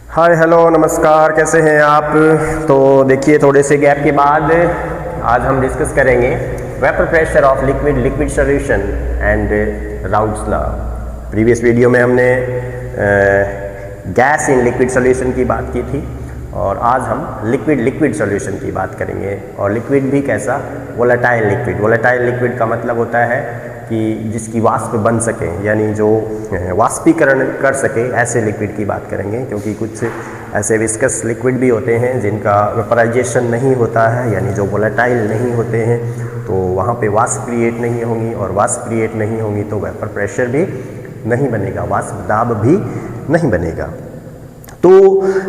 Hi hello नमस्कार, कैसे हैं आप। तो देखिए, थोड़े से गैप के बाद आज हम डिस्कस करेंगे vapour pressure of liquid solution and Raoult's law. Previous video में हमने गैस इन लिक्विड सॉल्यूशन की बात की थी और आज हम लिक्विड सॉल्यूशन की बात करेंगे। और लिक्विड भी कैसा, वोलेटाइल लिक्विड। वोलेटाइल लिक्विड का मतलब होता है कि जिसकी वाष्प बन सके, यानी जो वाष्पीकरण कर सके, ऐसे लिक्विड की बात करेंगे। क्योंकि कुछ ऐसे विस्कस लिक्विड भी होते हैं जिनका वेपराइजेशन नहीं होता है, यानी जो वोलेटाइल नहीं होते हैं, तो वहाँ पे वाष्प क्रिएट नहीं होंगी, और वाष्प क्रिएट नहीं होंगी तो वेपर प्रेशर भी नहीं बनेगा, वाष्प दाब भी नहीं बनेगा। तो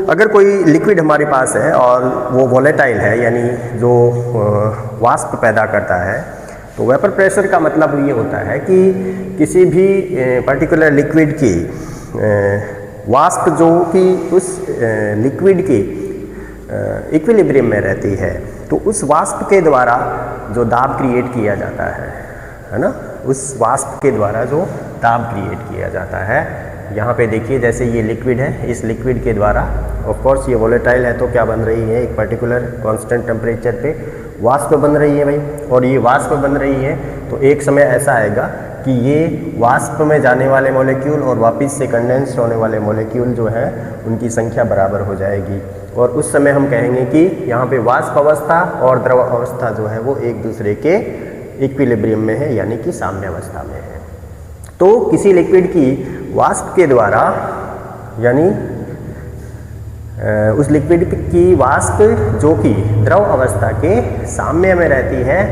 अगर कोई लिक्विड हमारे पास है और वो वोलेटाइल है, यानी जो वाष्प पैदा करता है, तो वेपर प्रेशर का मतलब ये होता है कि किसी भी पर्टिकुलर लिक्विड की वाष्प जो कि उस लिक्विड के इक्विलिब्रियम में रहती है, तो उस वाष्प के द्वारा जो दाब क्रिएट किया जाता है ना, उस वाष्प के द्वारा जो दाब क्रिएट किया जाता है। यहाँ पे देखिए, जैसे ये लिक्विड है, इस लिक्विड के द्वारा, ऑफ कोर्स ये वोलेटाइल है तो क्या बन रही है, एक पर्टिकुलर कांस्टेंट टेम्परेचर पे वाष्प बन रही है भाई। और ये वाष्प बन रही है तो एक समय ऐसा आएगा कि ये वाष्प में जाने वाले मॉलिक्यूल और वापस से कंडेंस्ड होने वाले मॉलिक्यूल जो है उनकी संख्या बराबर हो जाएगी। और उस समय हम कहेंगे कि यहाँ पे वाष्प अवस्था और द्रव अवस्था जो है वो एक दूसरे के इक्विलिब्रियम में है, यानी कि साम्य अवस्था में है। तो किसी लिक्विड की वाष्प के द्वारा, यानी उस लिक्विड की वाष्प जो कि द्रव अवस्था के साम्य में रहती है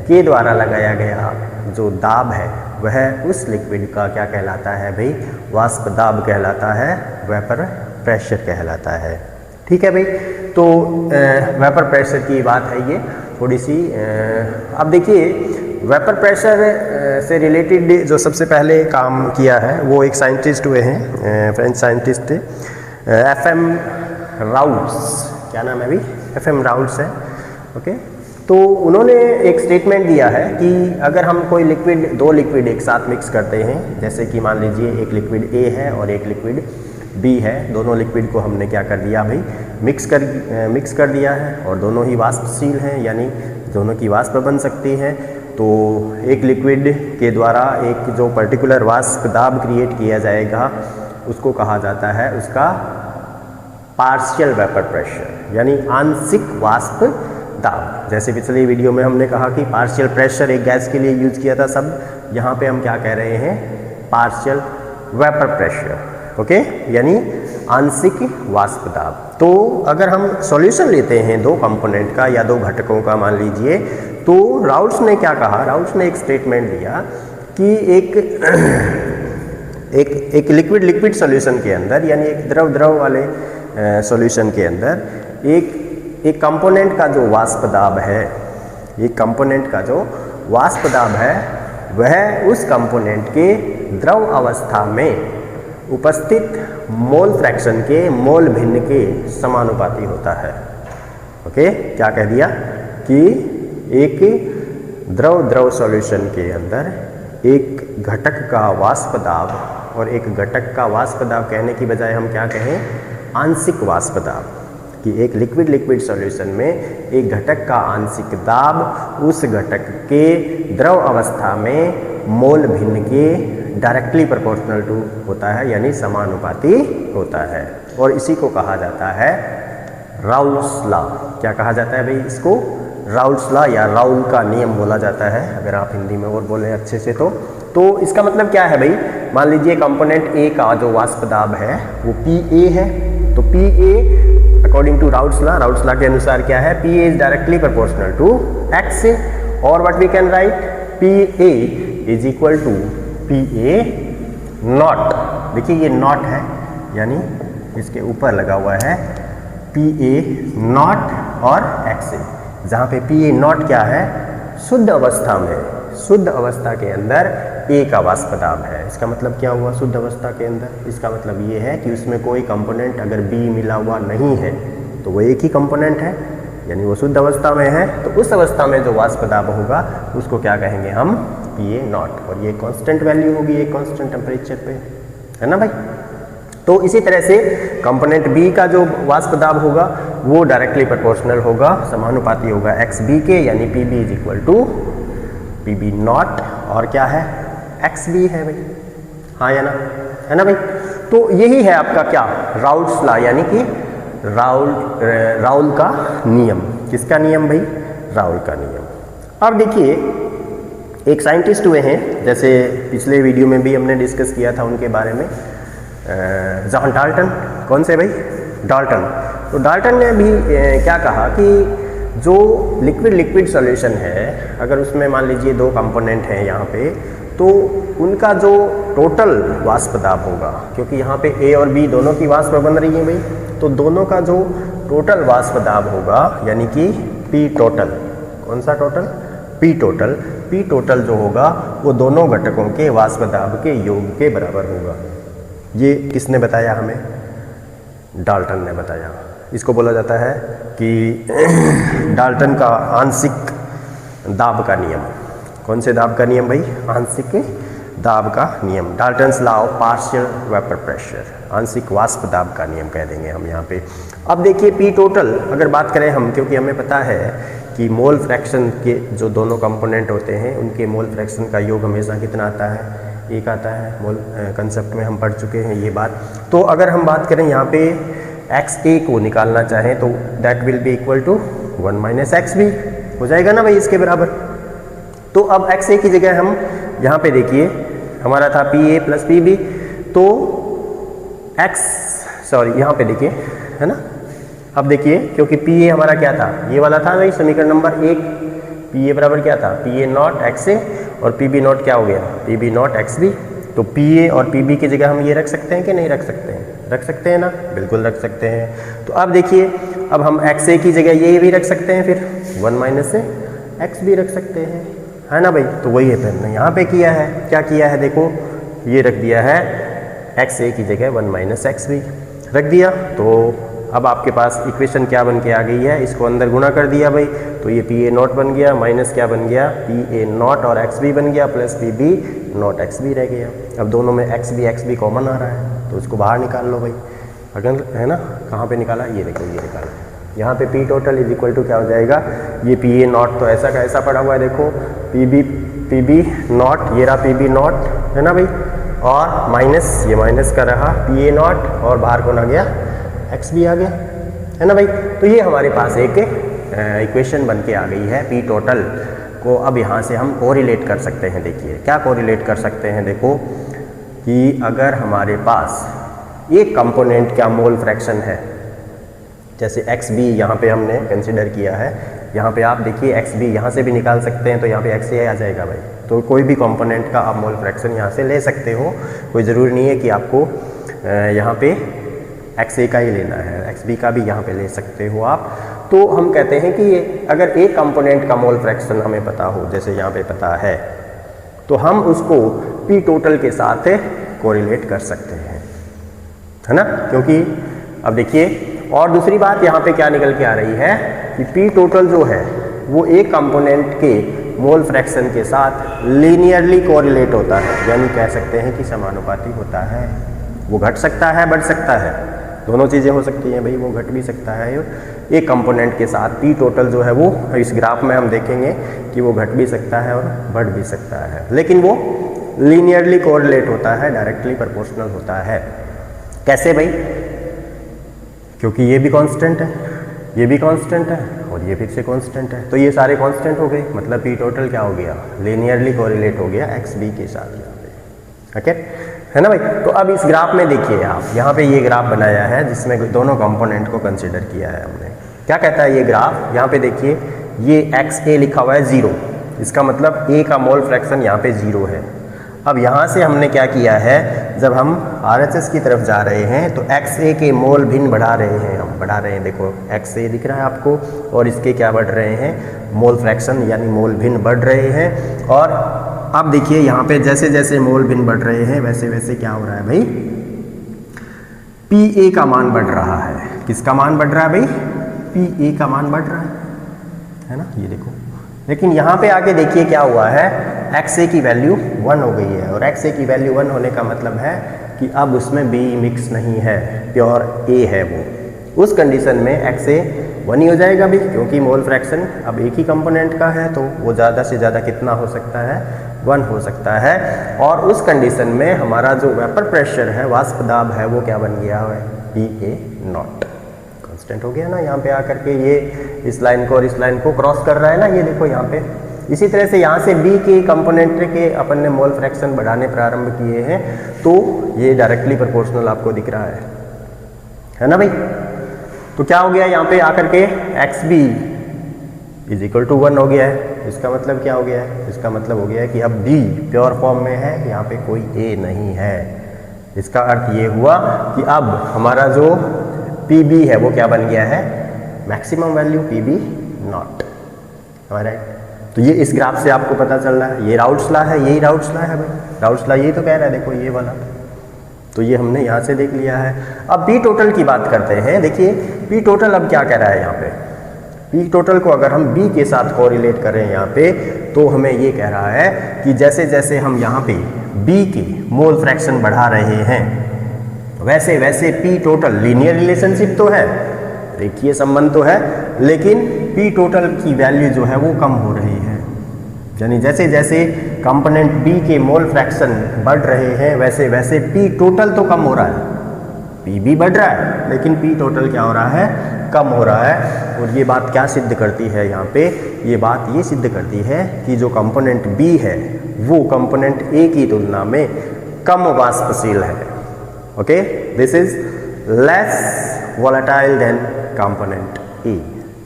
के द्वारा लगाया गया जो दाब है, वह उस लिक्विड का क्या कहलाता है भाई, वाष्प दाब कहलाता है, वेपर प्रेशर कहलाता है। ठीक है भाई। तो वेपर प्रेशर की बात है ये थोड़ी सी। अब देखिए, वेपर प्रेशर से रिलेटेड जो सबसे पहले काम किया है वो एक साइंटिस्ट हुए हैं, फ्रेंच साइंटिस्ट FM राउल्ट्स। क्या नाम है भाई? FM राउल्ट्स है। ओके। तो उन्होंने एक स्टेटमेंट दिया है कि अगर हम कोई लिक्विड, दो लिक्विड एक साथ मिक्स करते हैं, जैसे कि मान लीजिए एक लिक्विड A है और एक लिक्विड B है, दोनों लिक्विड को हमने क्या कर दिया भाई, मिक्स कर दिया है, और दोनों ही वाष्पशील हैं, यानी दोनों की वाष्प बन सकती है। तो एक लिक्विड के द्वारा एक जो पर्टिकुलर वाष्प दाब क्रिएट किया जाएगा उसको कहा जाता है उसका पार्शियल वेपर प्रेशर, यानी आंशिक वाष्प दाब। जैसे पिछले वीडियो में हमने कहा कि पार्शियल प्रेशर एक गैस के लिए यूज किया था, सब यहाँ पे हम क्या कह रहे हैं, पार्शियल वेपर प्रेशर। ओके, यानी आंशिक वाष्प दाब। तो अगर हम सॉल्यूशन लेते हैं दो कंपोनेंट का या दो घटकों का, मान लीजिए, तो राउल्ट्स ने क्या कहा, राउल्ट्स ने एक स्टेटमेंट दिया कि एक लिक्विड सॉल्यूशन के अंदर, यानी एक द्रव वाले सॉल्यूशन के अंदर एक कंपोनेंट का जो वाष्प दाब है, एक कंपोनेंट का जो वाष्प दाब है, वह उस कंपोनेंट के द्रव अवस्था में उपस्थित मोल फ्रैक्शन के मोल भिन्न के समानुपाती होता है। ओके, क्या कह दिया कि एक द्रव सॉल्यूशन के अंदर एक घटक का वाष्प दाब, और एक घटक का वाष्प दाब कहने की बजाय हम क्या कहें, आंशिक वाष्प दाब, कि एक लिक्विड सॉल्यूशन में एक घटक का आंशिक दाब उस घटक के द्रव अवस्था में मोल भिन्न के डायरेक्टली प्रोपोर्शनल टू होता है, यानी समानुपाती होता है। और इसी को कहा जाता है राउल्ट्स लॉ। क्या कहा जाता है भाई इसको? राउल्ट्स लॉ या राउल का नियम बोला जाता है, अगर आप हिंदी में और बोलें अच्छे से। तो इसका मतलब क्या है भाई, मान लीजिए कंपोनेंट A का जो वाष्प दाब है वो PA है, तो PA according to Raoult's law के अनुसार क्या है, PA is directly proportional to X, और what we can write, PA is equal to PA naught. देखिए ये नॉट है, यानी इसके ऊपर लगा हुआ है PA नॉट और X, जहाँ पे PA नॉट क्या है, शुद्ध अवस्था में, शुद्ध अवस्था के अंदर A का वाष्प दाब है। इसका मतलब क्या हुआ, शुद्ध अवस्था के अंदर, इसका मतलब ये है कि उसमें कोई कंपोनेंट अगर B मिला हुआ नहीं है तो वो एक ही कंपोनेंट है, यानी वो शुद्ध अवस्था में है। तो उस अवस्था में जो वाष्प दाब होगा उसको क्या कहेंगे हम, PA नॉट, और ये कांस्टेंट वैल्यू होगी, एक कांस्टेंट टेम्परेचर पे, है ना भाई। तो इसी तरह से कंपोनेंट बी का जो वाष्प दाब होगा वो डायरेक्टली प्रोपोर्शनल होगा, समानुपाती होगा एक्स बी के, यानी P B is equal to P B naught और क्या है एक्स बी है भाई, हाँ या ना, है ना भाई। तो यही है आपका क्या राउल्स लॉ, यानी कि राउल का नियम। किसका नियम भाई? राउल का नियम। अब देखिए एक साइंटिस्ट हुए हैं, जैसे पिछले वीडियो में भी हमने डिस्कस किया था उनके बारे में, जॉन डाल्टन। कौन से भाई? डाल्टन। तो डाल्टन ने भी क्या कहा कि जो लिक्विड सॉल्यूशन है, अगर उसमें मान लीजिए दो कंपोनेंट हैं यहाँ पे, तो उनका जो टोटल वाष्प दाब होगा, क्योंकि यहाँ पे ए और बी दोनों की वाष्प बन रही है भाई, तो दोनों का जो टोटल वाष्प दाब होगा यानी कि पी टोटल, कौन सा total? P total. P total जो होगा वो दोनों घटकों के वाष्प दाब के योग के बराबर होगा। ये किसने बताया हमें? डाल्टन ने बताया। इसको बोला जाता है कि डाल्टन का आंशिक दाब का नियम। कौन से दाब का नियम भाई? आंशिक दाब का नियम, Dalton's law of partial vapour pressure, आंशिक वाष्प दाब का नियम कह देंगे हम यहाँ पे। अब देखिए पी टोटल अगर बात करें हम, क्योंकि हमें पता है कि मोल फ्रैक्शन के जो दोनों कंपोनेंट होते हैं उनके मोल फ्रैक्शन का योग हमेशा कितना आता है? एक आता है। मोल कंसेप्ट में हम पढ़ चुके हैं ये बात। तो अगर हम बात करें यहाँ पे एक्स ए को निकालना चाहें तो that will be equal to 1 minus X B, हो जाएगा ना भाई इसके बराबर। तो अब एक्स ए की जगह हम यहाँ पे देखिए हमारा था P A plus P B, तो यहाँ पे देखिए, है ना। अब देखिए क्योंकि पी ए हमारा क्या था? ये वाला था भाई समीकरण नंबर 1। पी ए बराबर क्या था? P A naught X A, और पी बी नॉट क्या हो गया? P B naught X B. तो पी ए और पी बी की जगह हम ये रख सकते हैं कि नहीं रख सकते हैं? रख सकते हैं ना, बिल्कुल रख सकते हैं। तो अब देखिए अब हम एक्स ए की जगह ये भी रख सकते हैं, फिर 1 माइनस एक्स भी रख सकते हैं, है ना भाई। तो वही है फिर हमने यहाँ पे किया है, क्या किया है देखो, ये रख दिया है एक्स ए की जगह 1 माइनस एक्स भी रख दिया। तो अब आपके पास इक्वेशन क्या बन के आ गई है? इसको अंदर गुणा कर दिया भाई, तो ये पी ए नॉट बन गया, माइनस क्या बन गया? पी ए नॉट और एक्स बी बन गया, plus P B naught X B रह गया। अब दोनों में एक्स बी कॉमन आ रहा है, तो उसको बाहर निकाल लो भाई, अगर है ना। कहाँ पे निकाला? ये देखो, ये निकाला। यहाँ पे P total is equal to क्या हो जाएगा? ये पी ए नॉट तो ऐसा का ऐसा पड़ा हुआ है, देखो पी बी नॉट, ये रहा पी बी नॉट, है ना भाई, और माइनस ये माइनस का रहा पी ए नॉट, और बाहर कौन आ गया? एक्स बी आ गया, है ना भाई। तो ये हमारे पास एक इक्वेशन बन के आ गई है पी टोटल को। अब यहाँ से हम कोरिलेट कर सकते हैं। देखिए क्या कोरिलेट कर सकते हैं? देखो कि अगर हमारे पास एक कंपोनेंट का मोल फ्रैक्शन है, जैसे एक्स बी यहाँ पे हमने कंसिडर किया है, यहाँ पे आप देखिए एक्स बी यहाँ से भी निकाल सकते हैं, तो यहाँ पे एक्स ए आ जाएगा भाई। तो कोई भी कंपोनेंट का आप मोल फ्रैक्शन यहाँ से ले सकते हो, कोई ज़रूरी नहीं है कि आपको यहाँ पे एक्स ए का ही लेना है, एक्स बी का भी यहाँ पे ले सकते हो आप। तो हम कहते हैं कि अगर एक कंपोनेंट का मोल फ्रैक्शन हमें पता हो, जैसे यहाँ पे पता है, तो हम उसको पी टोटल के साथ कोरिलेट कर सकते हैं, है ना। क्योंकि अब देखिए, और दूसरी बात यहाँ पे क्या निकल के आ रही है कि पी टोटल जो है वो एक कंपोनेंट के मोल फ्रैक्शन के साथ लीनियरली कोरिलेट होता है, यानी कह सकते हैं कि समानुपाती होता है। वो घट सकता है, बढ़ सकता है, दोनों चीज़ें हो सकती हैं भाई। वो घट भी सकता है एक कंपोनेंट के साथ। पी टोटल जो है वो इस ग्राफ में हम देखेंगे कि वो घट भी सकता है और बढ़ भी सकता है, लेकिन वो लीनियरली कोरिलेट होता है, डायरेक्टली प्रोपोर्शनल होता है। कैसे भाई? क्योंकि ये भी कांस्टेंट है, ये भी कांस्टेंट है, और ये फिर से कांस्टेंट है, तो ये सारे कांस्टेंट हो गए। मतलब पी टोटल क्या हो गया? लीनियरली कोरिलेट हो गया एक्स बी के साथ यहाँ पे, ओके, है ना भाई। तो अब इस ग्राफ में देखिए आप, यहाँ पे ये ग्राफ बनाया है जिसमें दोनों कंपोनेंट को कंसीडर किया है हमने। क्या कहता है ये ग्राफ? यहाँ पे देखिए ये एक्स ए लिखा हुआ है 0, इसका मतलब ए का मोल फ्रैक्शन यहाँ पे 0 है। अब यहाँ से हमने क्या किया है, जब हम RHS की तरफ जा रहे हैं तो एक्स ए के मोल भिन्न बढ़ा रहे हैं, हम बढ़ा रहे हैं। देखो एक्स ए दिख रहा है आपको, और इसके क्या बढ़ रहे हैं? मोल फ्रैक्शन यानी मोल भिन्न बढ़ रहे हैं। और अब देखिए यहाँ पे जैसे जैसे मोल भिन्न बढ़ रहे हैं वैसे वैसे क्या हो रहा है भाई? पी ए का मान बढ़ रहा है। किसका मान बढ़ रहा है भाई? पी ए का मान बढ़ रहा है ना, ये देखो। लेकिन यहाँ पे आके देखिए क्या हुआ है, एक्स ए की वैल्यू 1 हो गई है, और एक्स ए की वैल्यू 1 होने का मतलब है कि कि अब उसमें बी मिक्स नहीं है, प्योर ए है वो, उस कंडीशन में XA 1 ही हो जाएगा भी, क्योंकि मोल फ्रैक्शन अब एक ही कंपोनेंट का है तो वो ज़्यादा से ज़्यादा कितना हो सकता है, 1 हो सकता है। और उस कंडीशन में हमारा जो वेपर प्रेशर है, वाष्प दाब है, वो क्या बन गया है, PA0 कांस्टेंट हो गया ना। यहाँ पे आकर के ये इस लाइन को और इस लाइन को क्रॉस कर रहा है ना, ये देखो यहाँ पे। इसी तरह से यहाँ से B के कंपोनेंट के अपन ने मोल फ्रैक्शन बढ़ाने प्रारंभ किए हैं, तो ये डायरेक्टली प्रोपोर्शनल आपको दिख रहा है ना भाई। तो क्या हो गया यहाँ पे आकर के, XB इज इक्वल टू 1 हो गया है। इसका मतलब क्या हो गया है, इसका मतलब हो गया है कि अब B प्योर फॉर्म में है, यहाँ पे कोई A नहीं है। इसका अर्थ ये हुआ कि अब हमारा जो PB है वो क्या बन गया है, मैक्सिमम वैल्यू PB0। ऑलराइट, तो ये इस ग्राफ से आपको पता चल रहा है, ये राउल्ट्स लॉ है, यही राउल्ट्स लॉ है भाई। राउल्ट्स लॉ यही तो कह रहा है, देखो ये वाला, तो ये हमने यहाँ से देख लिया है। अब P टोटल की बात करते हैं। देखिए P टोटल अब क्या कह रहा है यहाँ पे, P टोटल को अगर हम B के साथ कोरिलेट करें यहाँ पे, तो हमें ये कह रहा है कि जैसे जैसे हम यहाँ पे B की मोल फ्रैक्शन बढ़ा रहे हैं, वैसे वैसे P टोटल, लीनियर रिलेशनशिप तो है, रेखीय संबंध तो है, लेकिन P टोटल की वैल्यू जो है वो कम हो रही है। यानी जैसे जैसे कंपोनेंट B के मोल फ्रैक्शन बढ़ रहे हैं, वैसे वैसे P टोटल तो कम हो रहा है। PB बढ़ रहा है, लेकिन P टोटल क्या हो रहा है, कम हो रहा है। और ये बात क्या सिद्ध करती है यहाँ पे, ये बात ये सिद्ध करती है कि जो कंपोनेंट B है वो कंपोनेंट A की तुलना में कम वाष्पशील है। Okay, this is less volatile than component A.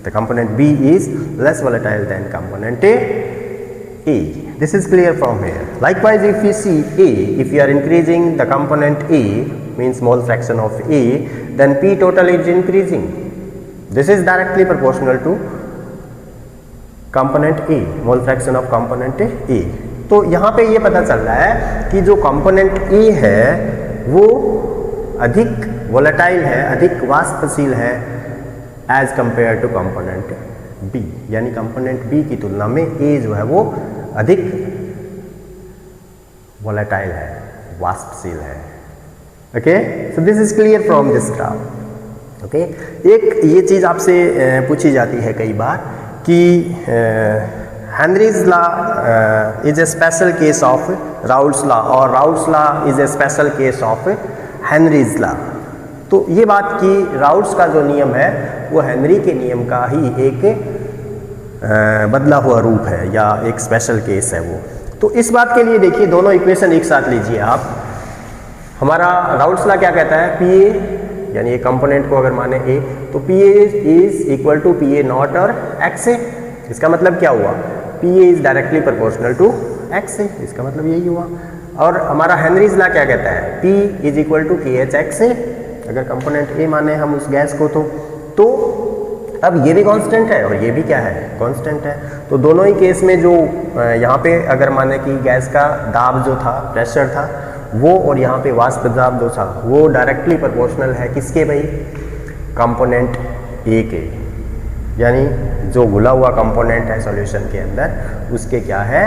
The component B is less volatile than component A. This is clear from here. Likewise, if we see A, if you are increasing the component A, means mole fraction of A, then P total is increasing. This is directly proportional to component A, mole fraction of component A. तो यहाँ पे ये पता चल रहा है कि जो component A है वो अधिक volatile है, अधिक वाष्पशील है as compare to component B, यानी कंपोनेंट B की तुलना में A जो है वो अधिक वोलेटाइल है, वाष्पशील है। Okay, so this is clear from this graph. Okay, एक ये चीज आपसे पूछी जाती है कई बार कि Henry's law is a special case of Raoult's law और Raoult's law is a special case of Henry's law. तो ये बात कि राउल्ट्स का जो नियम है वो हेनरी के नियम का ही एक बदला हुआ रूप है या एक स्पेशल केस है वो। तो इस बात के लिए देखिए दोनों इक्वेशन एक साथ लीजिए आप। हमारा राउल्ट्स लॉ क्या कहता है, PA यानी एक कंपोनेंट को अगर माने A, तो PA is equal to PA0 और XA। इसका मतलब क्या हुआ, PA is directly proportional to XA, इसका मतलब यही हुआ। और हमारा हेनरीज लॉ क्या कहता है, P is equal to KHXA, अगर कंपोनेंट A माने हम उस गैस को तो अब ये भी कांस्टेंट है और ये भी क्या है, कांस्टेंट है। तो दोनों ही केस में जो यहाँ पे अगर माने कि गैस का दाब जो था, प्रेशर था वो, और यहाँ पे वाष्प दाब जो था वो डायरेक्टली प्रोपोर्शनल है किसके भाई, कंपोनेंट A के, यानी जो घुला हुआ कंपोनेंट है सॉल्यूशन के अंदर उसके क्या है,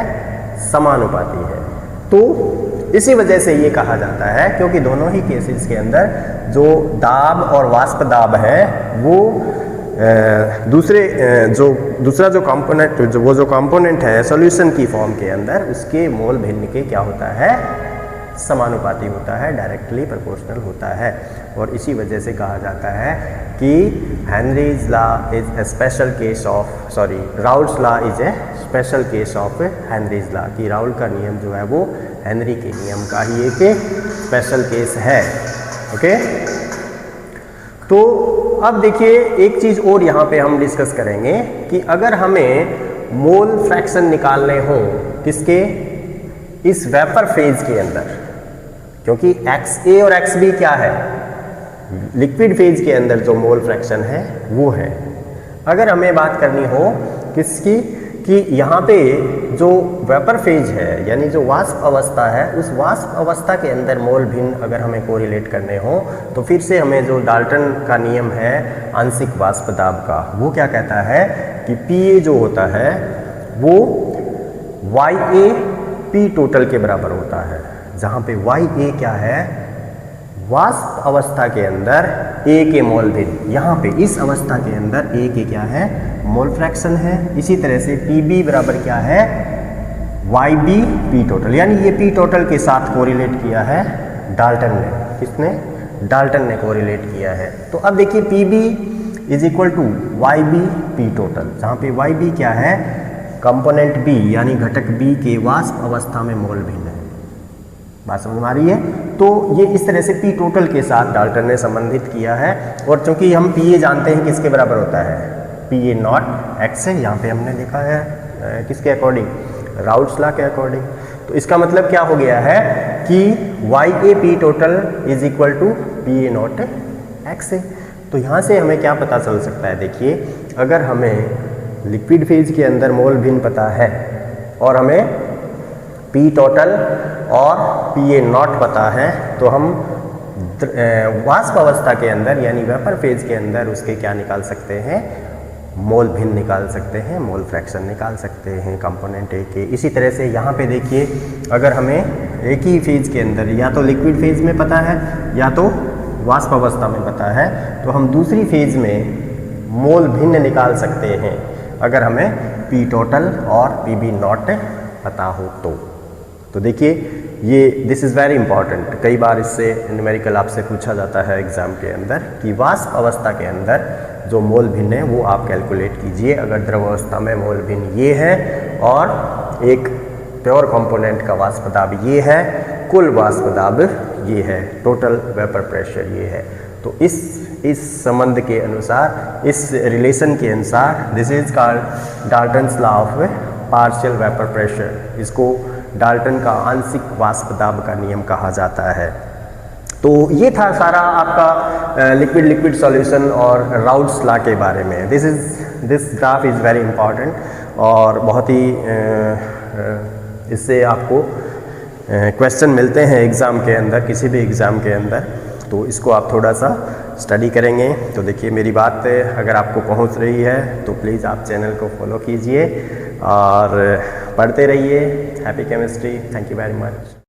समानुपाती है। तो इसी वजह से ये कहा जाता है, क्योंकि दोनों ही केसेस के अंदर जो दाब और वाष्प दाब है वो दूसरा जो कंपोनेंट वो जो कंपोनेंट है सॉल्यूशन की फॉर्म के अंदर उसके मोल भिन्न के क्या होता है, समानुपाती होता है, डायरेक्टली प्रोपोर्शनल होता है। और इसी वजह से कहा जाता है कि Henry's law is a special case of Raoult's law is a special case of Henry's law, कि राउल्ट का नियम जो है वो हेनरी के नियम का ही एक स्पेशल केस है। ओके, तो अब देखिए एक चीज़ और यहाँ पे हम डिस्कस करेंगे कि अगर हमें मोल फ्रैक्शन निकालने हो किसके, इस वेपर फेज के अंदर, क्योंकि XA और XB क्या है, लिक्विड फेज के अंदर जो मोल फ्रैक्शन है वो है। अगर हमें बात करनी हो किसकी, कि यहाँ पे जो वेपर फेज है यानी जो वाष्प अवस्था है, उस वाष्प अवस्था के अंदर मोल भिन्न अगर हमें कोरिलेट करने हो तो फिर से हमें जो डाल्टन का नियम है आंशिक वाष्प दाब का, वो क्या कहता है कि PA जो होता है वो YA P टोटल के बराबर होता है, जहाँ पे YA क्या है, वाष्प अवस्था के अंदर ए के मोल भिन्न, यहाँ पे इस अवस्था के अंदर ए के क्या है, मोल फ्रैक्शन है। इसी तरह से Pb बराबर क्या है, YB P टोटल, यानी ये P टोटल के साथ कोरिलेट किया है डाल्टन ने। किसने, डाल्टन ने कोरिलेट किया है। तो अब देखिए Pb is equal to YB P total, जहाँ पे YB क्या है, कंपोनेंट B यानी घटक B के वाष्प अवस्था में मोल भिन्न है। बात समझ में आ रही है। तो ये इस तरह से P टोटल के साथ डाल्टन ने संबंधित किया है। और चूंकि हम PA जानते हैं किसके बराबर होता है, PA नॉट X है, यहाँ पे हमने लिखा है किसके अकॉर्डिंग, राउट्स लॉ के अकॉर्डिंग। तो इसका मतलब क्या हो गया है कि YA P total is equal to PA naught X है। तो यहाँ से हमें क्या पता चल सकता है, देखिए अगर हमें लिक्विड फेज के अंदर मोल भिन्न पता है और हमें P टोटल और PA नॉट पता है, तो हम वाष्प अवस्था के अंदर यानी वेपर फेज के अंदर उसके क्या निकाल सकते हैं, मोल भिन्न निकाल सकते हैं, मोल फ्रैक्शन निकाल सकते हैं कंपोनेंट ए के। इसी तरह से यहाँ पे देखिए अगर हमें एक ही फेज के अंदर या तो लिक्विड फेज में पता है या तो वाष्प अवस्था में पता है, तो हम दूसरी फेज में मोल भिन्न निकाल सकते हैं अगर हमें P टोटल और PB नॉट पता हो तो देखिए ये दिस इज़ वेरी इंपॉर्टेंट। कई बार इससे न्यूमेरिकल आपसे पूछा जाता है एग्जाम के अंदर कि वाष्प अवस्था के अंदर जो मोल भिन्न है वो आप कैलकुलेट कीजिए। अगर द्रव अवस्था में मोल भिन्न ये है और एक प्योर कंपोनेंट का वाष्प दाब ये है, कुल वाष्प दाब ये है, टोटल वेपर प्रेशर ये है। तो इस संबंध के अनुसार, इस रिलेशन के अनुसार this is called Dalton's law of partial vapour pressure. इसको डाल्टन का आंशिक वाष्प दाब का नियम कहा जाता है। तो ये था सारा आपका लिक्विड सॉल्यूशन और राउट्स लॉ के बारे में। This graph is very important और बहुत ही इससे आपको क्वेश्चन मिलते हैं एग्ज़ाम के अंदर, किसी भी एग्ज़ाम के अंदर। तो इसको आप थोड़ा सा स्टडी करेंगे तो देखिए मेरी बात अगर आपको पहुंच रही है तो प्लीज़ आप चैनल को फॉलो कीजिए और पढ़ते रहिए। Happy chemistry. Thank you very much.